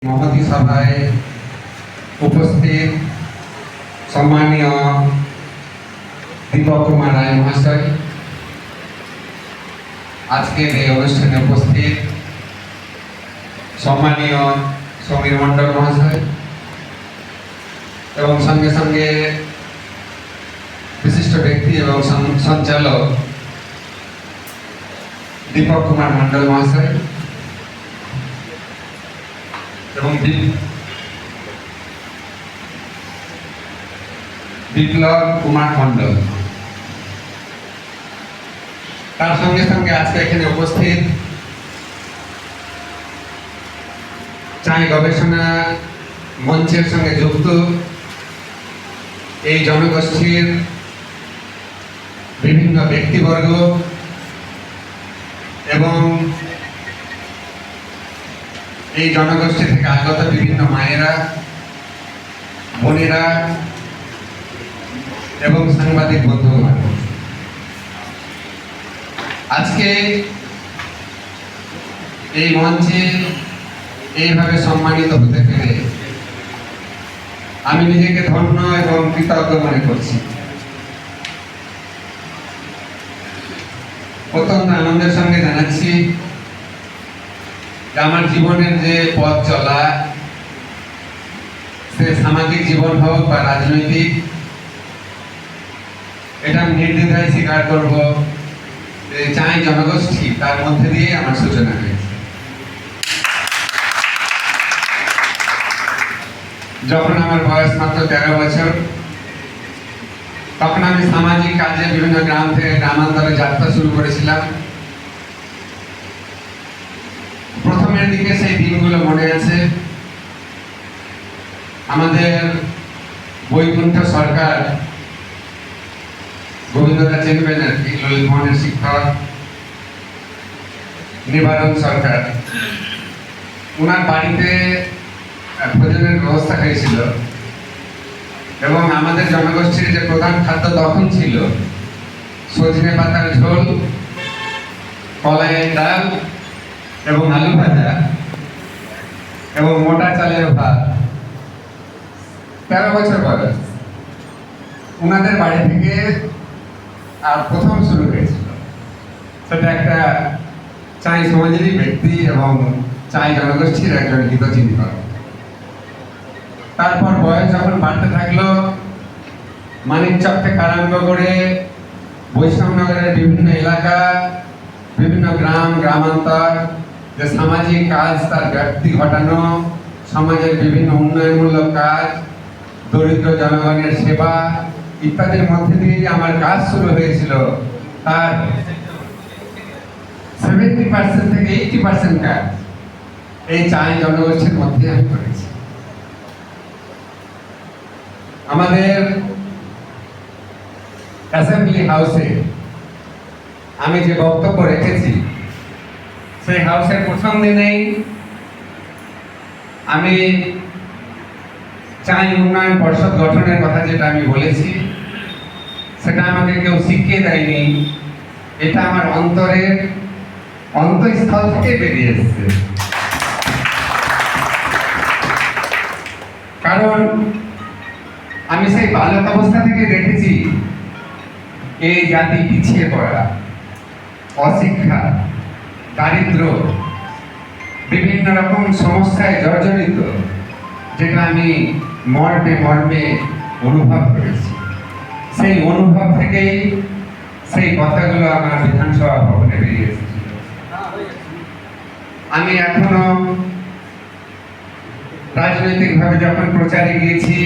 মহতী সভায় উপস্থিত সম্মানীয় দীপক কুমার রায় মহাশয়, আজকের এই অনুষ্ঠানে উপস্থিত সম্মানীয় সমীর মণ্ডল মহাশয় এবং সঙ্গে সঙ্গে বিশিষ্ট ব্যক্তি এবং সঞ্চালক দীপক কুমার মণ্ডল মহাশয় এবং বিপ্লব কুমার মণ্ডল, তার সঙ্গে সঙ্গে আজকে এখানে উপস্থিত চাই গবেষণা মঞ্চের সঙ্গে যুক্ত এই জনগোষ্ঠীর বিভিন্ন ব্যক্তিবর্গ এবং এই জনগোষ্ঠী থেকে আগত বিভিন্ন মায়েরা, বোনেরা এবং সাংবাদিক বন্ধুগণ, আজকে এই মঞ্চে এইভাবে সম্মানিত হতে পেরে আমি নিজেকে ধন্য এবং কৃতজ্ঞ মনে করছি। অত্যন্ত আনন্দের সঙ্গে জানাচ্ছি আমার জীবনের যে পথ চলা, সে সামাজিক জীবন হোক বা রাজনৈতিক, এটা আমি নির্দ্বিধায় স্বীকার করব যে চাই জনগোষ্ঠী, তার মধ্যে দিয়ে আমার সূচনা হয়েছে। যখন আমার বয়স মাত্র 13 বছর, তখন আমি সামাজিক কাজে বিভিন্ন গ্রাম থেকে গ্রামান্তরে যাত্রা শুরু করেছিলাম। প্রথমের দিকে সেই দিনগুলো মনে আছে। আমাদের বৈকুণ্ঠ সরকার, গোবিন্দদা চেনবেন আর কি, ললিত মোহনের শিক্ষক নিবারণ সরকার, ওনার বাড়িতে ভোজনের ব্যবস্থা হয়েছিল এবং আমাদের জনগোষ্ঠীর যে প্রধান খাদ্য তখন ছিল সজনে পাতার ঝোল, কলাইয়ের ডাল এবং আলু ভাজা এবং মোটা চালের ভাত। 13 বছর বয়স, ওনাদের বাড়ি থেকে আর প্রথম শুরু হয়েছিল। সেটা একটা চাই সমাজেরই ব্যক্তি এবং চাই জনগোষ্ঠীর একজন হিতচিন্তক। তারপর বয়স যখন বাড়তে থাকলো, মানিকচক থেকে আরম্ভ করে বৈষ্ণবনগরের বিভিন্ন এলাকা, বিভিন্ন গ্রাম গ্রামান্তর, যে সামাজিক কাজ তার ব্যাপ্তি ঘটানো, সমাজের বিভিন্ন উন্নয়নমূলক কাজ, দরিদ্র জনগণের সেবা ইত্যাদির মধ্যে দিয়ে যে আমার কাজ শুরু হয়েছিল, তার 70% থেকে 80% কাজ এই চাই জনগোষ্ঠীর মধ্যে আমি করেছি। আমাদের অ্যাসেম্বলি হাউসে আমি যে বক্তব্য রেখেছি, সেই হাউসের প্রথম দিনেই আমি চাই উন্নয়ন পর্ষদ গঠনের কথা যেটা আমি বলেছি, সেটা আমাকে কেউ শিখিয়ে দেয়নি। এটা আমার অন্তরের অন্তঃস্থল থেকে বেরিয়ে এসেছে। কারণ আমি সেই বালক অবস্থা থেকে দেখেছি এই জাতি পিছিয়ে পড়া, অশিক্ষা, দারিদ্র, বিভিন্ন রকম সমস্যায় জর্জরিত, যেটা আমি মর্মে মর্মে অনুভব করেছি। সেই অনুভব থেকেই সেই কথাগুলো আমার বিধানসভা ভবনে বেরিয়ে এসেছিল। আমি এখনো রাজনৈতিকভাবে যখন প্রচারে গিয়েছি,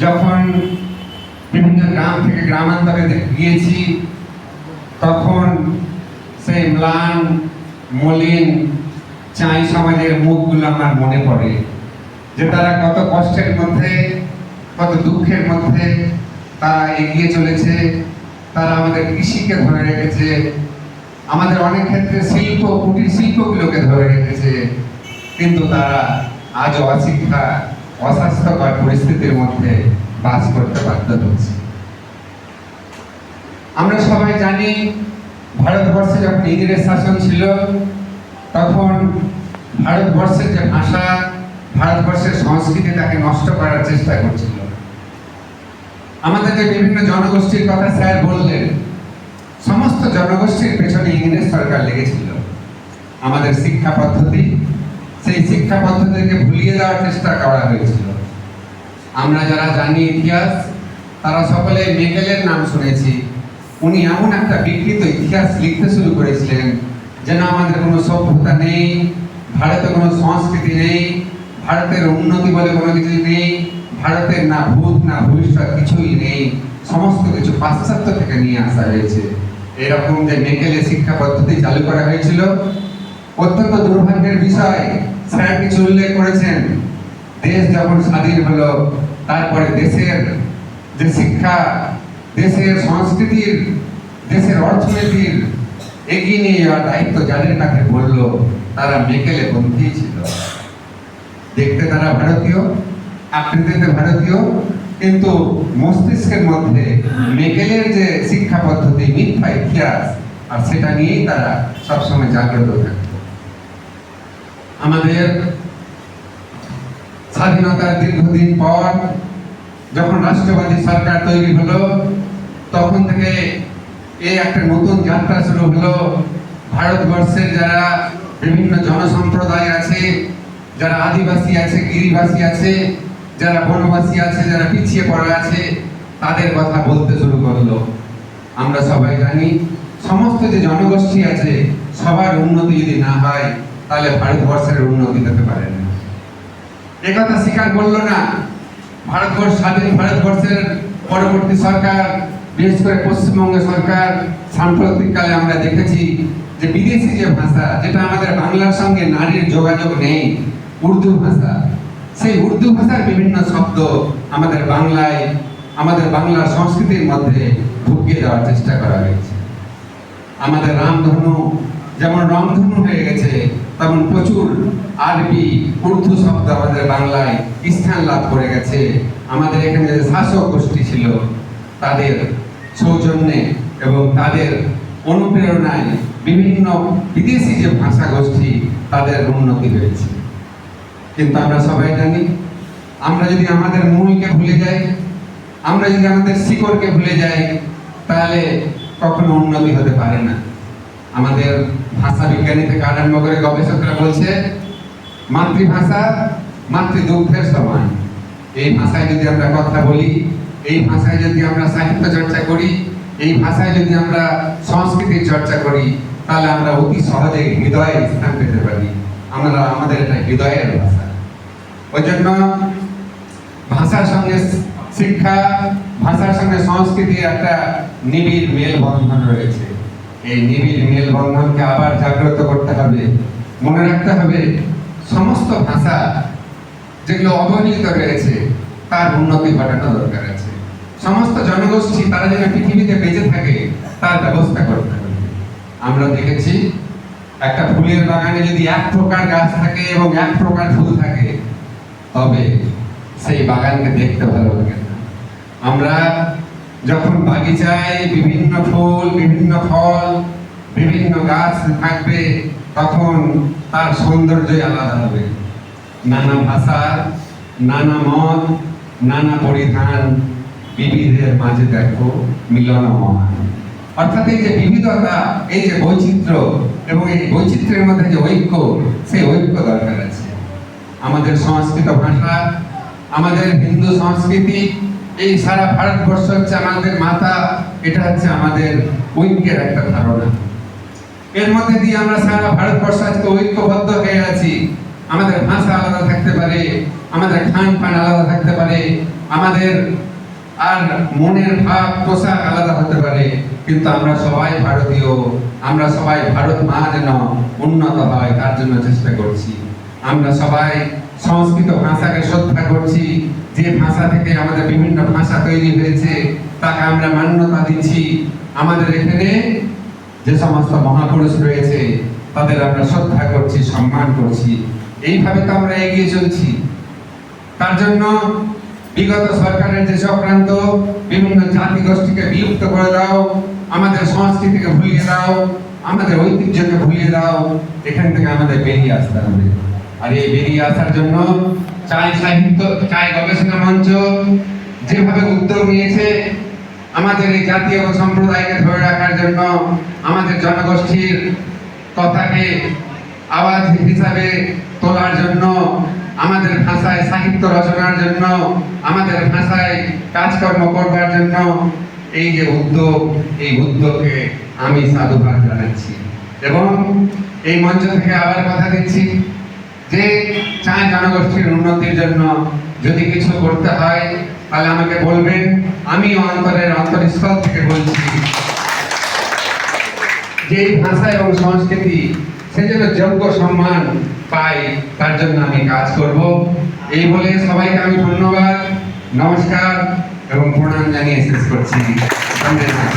যখন বিভিন্ন গ্রাম থেকে গ্রামান্তরে গিয়েছি, তখন সেই ম্লান মলিন চাই সমাজের মুখগুলো আমার মনে পড়ে, যে তারা কত কষ্টের মধ্যে, কত দুঃখের মধ্যে তারা এগিয়ে চলেছে। তারা আমাদের কৃষিকে ধরে রেখেছে, আমাদের অনেক ক্ষেত্রে শিল্প, কুটির শিল্পগুলোকে ধরে রেখেছে, কিন্তু তারা আজও অশিক্ষা, অস্বাস্থ্যকর পরিস্থিতির মধ্যে বাস করতে বাধ্য হচ্ছে। আমরা সবাই জানি ভারতবর্ষে যখন ইংরেজ শাসন ছিল, তখন ভারতবর্ষের যে ভাষা, নষ্ট করার চেষ্টা করছিল। আমাদের যে বিভিন্ন জনগোষ্ঠীর কথা স্যার বললেন, সমস্ত জনগোষ্ঠীর পেছনে ইংরেজ সরকার লেগেছিল। আমাদের শিক্ষা পদ্ধতি, সেই শিক্ষা পদ্ধতিকে ভুলিয়ে দেওয়ার চেষ্টা করা হয়েছিল। আমরা যারা জানি ইতিহাস, তারা সকলে মেকেলের নাম শুনেছি। উনি এমন একটা বিকৃত ইতিহাস লিখতে শুরু করেছিলেন যেন আমাদের কোনো সভ্যতা নেই, ভারতে কোনো সংস্কৃতি নেই, ভারতের উন্নতি বলে কোনো কিছু নেই, ভারতের না ভূত না ভবিষ্যৎ কিছুই নেই, সমস্ত কিছু পাশ্চাত্য থেকে নিয়ে আসা হয়েছে। এরকম যে মেকেলের শিক্ষা পদ্ধতি চালু করা হয়েছিল, অত্যন্ত দুর্ভাগ্যের বিষয়। স্যার কিছু উল্লেখ করেছেন, দেশ যখন স্বাধীন হলো, তারপরে দেশের যে শিক্ষা, দেশের সংস্কৃতির, দেশের অর্থনীতির এগিয়ে নিয়ে যাওয়ার দায়িত্ব যাদের কাছে পড়লো, তারা মেকেলে বন্দী ছিল। দেখতে তারা ভারতীয়, আকৃতিতে ভারতীয়, কিন্তু মস্তিষ্কের মধ্যে মেকেলের যে শিক্ষা পদ্ধতি, মিথ্যা ইতিহাস, আর সেটা নিয়েই তারা সবসময় জাগ্রত থাকত। আমাদের স্বাধীনতার দীর্ঘদিন পর যখন রাষ্ট্রবাদী সরকার তৈরি হলো, তখন থেকে এই একটা নতুন যাত্রা শুরু হলো। ভারতবর্ষের যারা বিভিন্ন জনসম্প্রদায় আছে, যারা আদিবাসী আছে, গিরিবাসী আছে, যারা বনবাসী আছে, যারা পিছিয়ে পড়া আছে, তাদের কথা বলতে শুরু করলো। আমরা সবাই জানি, সমস্ত যে জনগোষ্ঠী আছে, সবার উন্নতি যদি না হয়, তাহলে ভারতবর্ষের উন্নতি হতে পারে না। একথা স্বীকার করলো না ভারতবর্ষ। স্বাধীন ভারতবর্ষের পরবর্তী সরকার, বিশেষ করে পশ্চিমবঙ্গ সরকার, সাম্প্রতিককালে আমরা দেখেছি যে বিদেশি যে ভাষা, যেটা আমাদের বাংলার সঙ্গে নারীর যোগাযোগ নেই, উর্দু ভাষা, সেই উর্দু ভাষার বিভিন্ন শব্দ আমাদের বাংলায়, আমাদের বাংলার সংস্কৃতির মধ্যে ঢুকিয়ে দেওয়ার চেষ্টা করা হয়েছে। আমাদের রামধনু যেমন রংধনু হয়ে গেছে, তেমন প্রচুর আরবি, উর্দু শব্দ আমাদের বাংলায় স্থান লাভ করে গেছে। আমাদের এখানে যে শাসক গোষ্ঠী ছিল, তাদের সৌজন্যে এবং তাদের অনুপ্রেরণায় বিভিন্ন বিদেশি যে ভাষা গোষ্ঠী, তাদের উন্নতি হয়েছে। কিন্তু আমরা সবাই জানি, আমরা যদি আমাদের মূলকে ভুলে যাই, আমরা যদি আমাদের শিকড়কে ভুলে যাই, তাহলে কখনো উন্নতি হতে পারে না। আমাদের ভাষা বিজ্ঞানী থেকে আরম্ভ করে গবেষকরা বলছে, মাতৃভাষা মাতৃদুগ্ধের সমান। এই ভাষায় যদি আমরা কথা বলি, এই ভাষায় যদি আমরা সাহিত্য চর্চা করি, এই ভাষায় যদি আমরা সংস্কৃতির চর্চা করি, তাহলে আমরা অতি সহজে হৃদয়ে স্থান পেতে পারি। আমাদের এটা হৃদয়ের ভাষা। ওই জন্য ভাষার সঙ্গে শিক্ষা, ভাষার সঙ্গে সংস্কৃতির একটা নিবিড় মেলবন্ধন রয়েছে। এই নিবিড় মেলবন্ধনকে আবার জাগ্রত করতে হবে। মনে রাখতে হবে, সমস্ত ভাষা যেগুলো অবহেলিত রয়েছে, তার উন্নতি ঘটানো দরকার আছে। সমস্ত জনগোষ্ঠী তারা যেন পৃথিবীতে বেঁচে থাকে, তার ব্যবস্থা করতে হবে। আমরা দেখেছি, একটা ফুলের বাগানে যদি এক প্রকার গাছ থাকে এবং এক প্রকার ফুল থাকে, তবে সেই বাগানকে দেখতে ভালো লাগে না। আমরা যখন বাগিচায় বিভিন্ন ফুল, বিভিন্ন ফল, বিভিন্ন গাছ থাকবে, তখন তার সৌন্দর্যই আলাদা হবে। নানা ভাষা, নানা মত, নানা পরিধান, বিবিধের মাঝে দেখো মিলনময়। অর্থাৎ এই যে বিবিধতা, এই যে বৈচিত্র্য, এবং এই বৈচিত্র্যের মধ্যে যে ঐক্য, সেই ঐক্য দরকার আছে। আমাদের সংস্কৃত ভাষা, আমাদের হিন্দু সংস্কৃতি, এই সারা ভারতবর্ষ হচ্ছে আমাদের মাতা। এটা হচ্ছে আমাদের ঐক্যের একটা ধারণা। এর মধ্যে দিয়ে আমরা সারা ভারতবর্ষ আজকে ঐক্যবদ্ধ হয়ে আছি। আমাদের ভাষা আলাদা থাকতে পারে, আমাদের খান পান আলাদা থাকতে পারে, আমাদের আর মনের ভাব পোশাক আলাদা হতে পারে, কিন্তু আমরা সবাই ভারতীয়। আমরা সবাই ভারত মা যেন উন্নত হয়, তার জন্য চেষ্টা করছি। আমরা সবাই সংস্কৃত ভাষাকে শ্রদ্ধা করছি। যে ভাষা থেকে আমাদের বিভিন্ন ভাষা তৈরি হয়েছে, তাকে আমরা মান্যতা দিচ্ছি। আমাদের এখানে যে সমস্ত মহাপুরুষ রয়েছে, তাদের আমরা শ্রদ্ধা করছি, সম্মান করছি। এইভাবে তো আমরা এগিয়ে চলছি। তার জন্য বিগত সরকারের যে চক্রান্ত, বিভিন্ন জাতি গোষ্ঠীকে বিলুপ্ত করে দাও, আমাদের সংস্কৃতিকে ভুলিয়ে দাও, আমাদের ঐতিহ্যকে ভুলিয়ে দাও, এখান থেকে আমাদের বেরিয়ে আসতে হবে। আর এই বেরিয়ে আসার জন্য চায় সাহিত্য, চায় গবেষণা মঞ্চ যেভাবে উদ্যোগ নিয়েছে আমাদের এই জাতি এবং সম্প্রদায়কে ধরে রাখার জন্য, আমাদের জনগোষ্ঠীর কথাকে আওয়াজ হিসাবে তোলার জন্য, আমাদের ভাষায় সাহিত্য রচনার জন্য, আমাদের ভাষায় কাজকর্ম করবার জন্য এই যে উদ্যোগ, এই উদ্যোগকে আমি সাধুবাদ জানাচ্ছি। এবং এই মঞ্চ থেকে আবার কথা দিচ্ছি যে চায় জনগোষ্ঠীর উন্নতির জন্য যদি কিছু করতে হয় তাহলে আমাকে বলবেন, আমি অন্তরস্থল থেকে বলছি যে এই ভাষা এবং সংস্কৃতি সে যেন যোগ্য সম্মান পায়, তার জন্য আমি কাজ করব। এই বলে সবাইকে আমি ধন্যবাদ, নমস্কার এবং প্রণাম জানিয়ে শেষ করছি। ধন্যবাদ।